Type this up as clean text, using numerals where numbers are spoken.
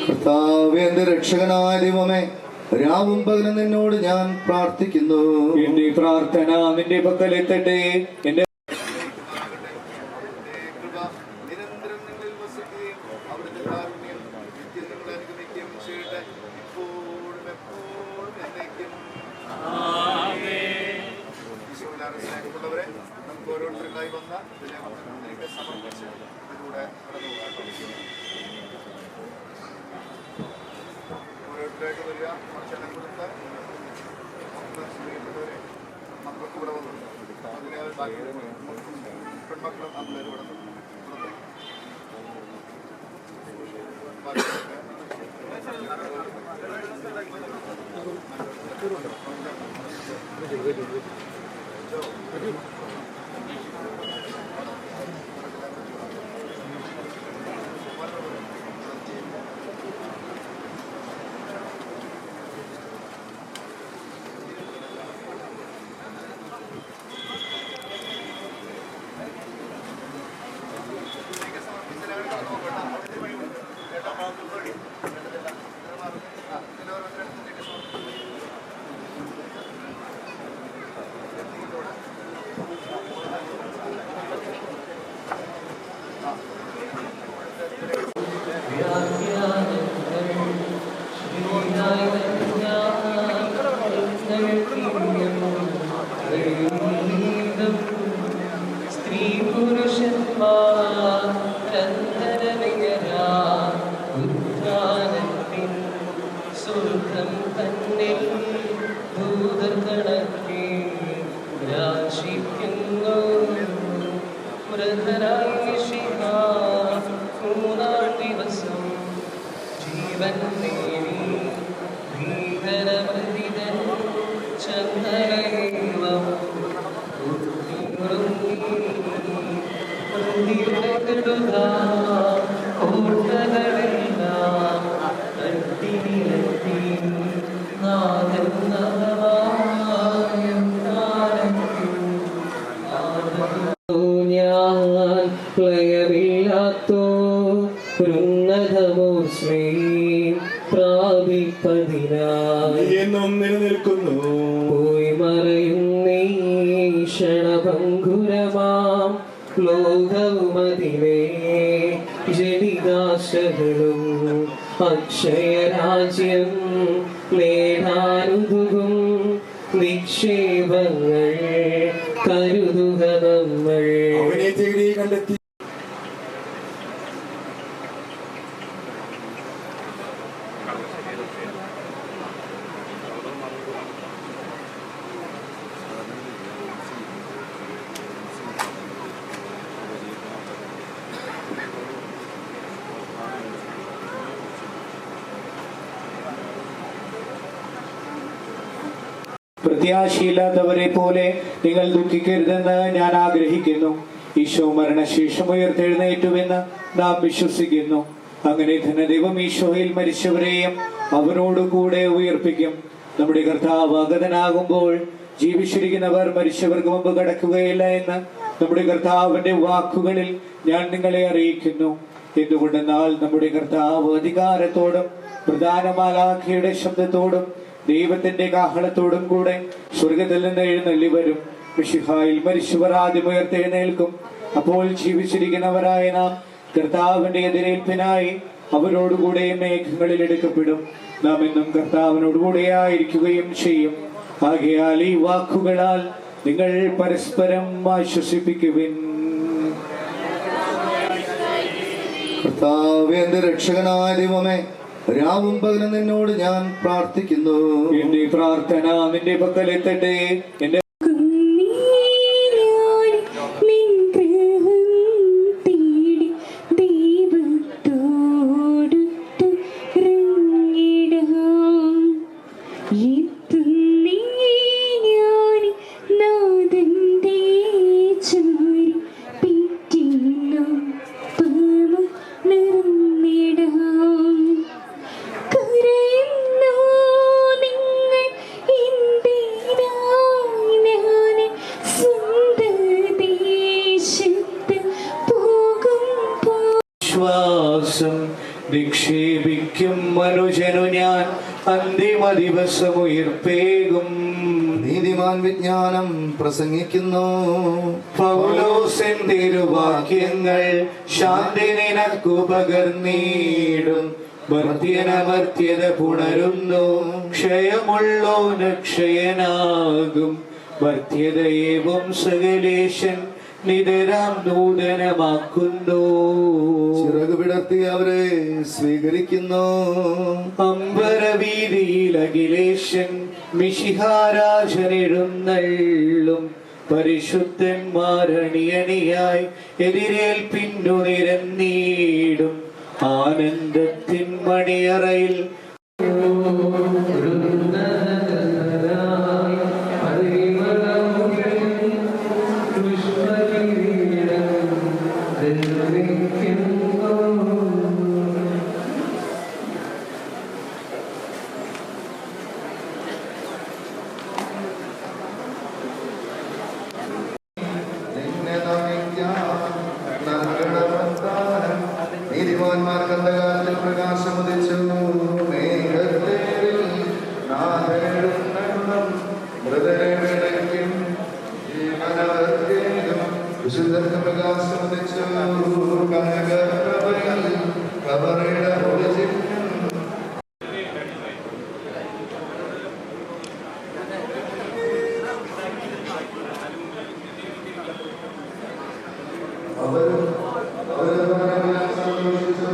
കർത്താവേ, എന്റെ രക്ഷകനായ ദൈവമേ, രാവും പകലും നിന്നോട് ഞാൻ പ്രാർത്ഥിക്കുന്നു. എന്റെ പ്രാർത്ഥന നിന്റെ പക്കലെത്തട്ടെ. എന്റെ നമുക്ക് ഓരോരുത്തർക്കായി വന്ന സമർപ്പിച്ച് ഇതിലൂടെ കടന്നു പോകാം. ഓരോരുത്തരായിട്ട് വരിക. ക്ഷണം കൊടുത്ത് സ്ത്രീപ്പെട്ടവരെ മക്കൾക്ക് ഇവിടെ വന്നു. അതിനെ ബാക്കി പെൺമക്കളും ആമ്പിള്ളേരും ഇവിടെ വന്നു. സ്ത്രീ പുരുഷന്മാർ ഉദ്ധാനത്തിൻ സുഖം തന്നിൽ ഭൂതകണക്കെ രാശിക്കുന്നു. മൃതരായ ശിവ മൂന്നാം ദിവസം ജീവൻ നേടി ഭീകരമൃതിതൻ ചന്ദനൈവം കോട്ടകളെല്ലാം തട്ടിനിരത്തി നാദം ഞാൻ പ്ലയമില്ലാത്തോ ഉന്നതമോസ്മേ പ്രാപിപ്പതിനായി എന്നും നിലനിൽക്കുന്നു. പോയി മറയുന്നീ ക്ഷണഭംഗുരമാം ലോകവുമതിലേ ജനികാശകളും അക്ഷയരാജ്യം നേടാനുതുകും നിക്ഷേപങ്ങൾ കരുതുക നമ്മൾ. അവനെ തേടി കണ്ടെത്തി പ്രത്യാശയില്ലാത്തവരെ പോലെ നിങ്ങൾ ദുഃഖിക്കരുതെന്ന് ഞാൻ ആഗ്രഹിക്കുന്നു. ഈശോ മരണശേഷം ഉയർത്തെഴുന്നേറ്റുവെന്ന് നാം വിശ്വസിക്കുന്നു. അങ്ങനെ തന്നെ ദൈവം ഈശോയിൽ മരിച്ചവരെയും അവനോടുകൂടെ ഉയർപ്പിക്കും. നമ്മുടെ കർത്താവ് ആഗതനാകുമ്പോൾ ജീവിച്ചിരിക്കുന്നവർ മരിച്ചവർക്ക് മുമ്പ് കടക്കുകയില്ല എന്ന് നമ്മുടെ കർത്താവിന്റെ വാക്കുകളിൽ ഞാൻ നിങ്ങളെ അറിയിക്കുന്നു. എന്തുകൊണ്ടെന്നാൽ നമ്മുടെ കർത്താവ് അധികാരത്തോടും പ്രധാന മാലാഖയുടെ ശബ്ദത്തോടും ദൈവത്തിന്റെ കാഹളത്തോടും കൂടെ സ്വർഗത്തിൽ നിന്ന് എഴുന്നള്ളി വരും. മിശിഹായിൽ മരിച്ചവർ ആദ്യം ഉയർത്തെഴുന്നേൽക്കും. അപ്പോൾ ജീവിച്ചിരിക്കുന്നവരായ നാം കർത്താവിന്റെ എതിരേൽപ്പിനായി അവരോടുകൂടെ മേഘങ്ങളിൽ എടുക്കപ്പെടും. നാം എന്നും കർത്താവിനോടുകൂടെ ആയിരിക്കുകയും ചെയ്യും. ആകയാൽ ഈ വാക്കുകളാൽ നിങ്ങൾ പരസ്പരം ആശ്വസിപ്പിക്കുവിൻ. കർത്താവേ, എന്റെ രക്ഷകനായ ദൈവമേ, രാവും പകലും നിന്നോട് ഞാൻ പ്രാർത്ഥിക്കുന്നു. എന്റെ പ്രാർത്ഥന നിന്റെ പക്കലെത്തട്ടെ. എന്റെ നിക്ഷേപിക്കും മനുജനു ഞാൻ അന്തിമ ദിവസം ഉയിർപ്പേകും. നീതിമാൻ വിജ്ഞാനം പ്രസംഗിക്കുന്നു. പൗലോസിൻ തിരുവാക്യങ്ങൾ ശാന്തി നിനക്കു പകർന്നീടും. മർത്യനമർത്യത പുണരുന്നു, ക്ഷയമുള്ളോന് ക്ഷയനാകും. മർത്യതയേവും സകലേശൻ നിതരാം നൂതനമാക്കുന്നു. ചിറക് വിടർത്തി അവരെ സ്വീകരിക്കുന്നു. അമ്പരവീതിയിൽ അഖിലേശൻ മിശിഹാരാജനെഴുന്നള്ളും. പരിശുദ്ധന്മാരണിയണിയായി എതിരേൽപ്പിന്നു നിരന്നീടും. ആനന്ദത്തിൻ മണിയറയിൽ നീതിമാന്മാർക്ക് അന്ധകാരത്തിൽ പ്രകാശമുദിച്ചു. മേഘത്തേരിൽ നാഥനെഴുന്നള്ളും. മൃതരെ വിളയ്ക്കും ജീവനവർക്കേകും. വിശുദ്ധർക്ക് പ്രകാശമുദിച്ചു. കനകപ്രഭയിൽ കബറിട ഒളിച്ചിരിക്കും. അവരും സന്തോഷിച്ചു.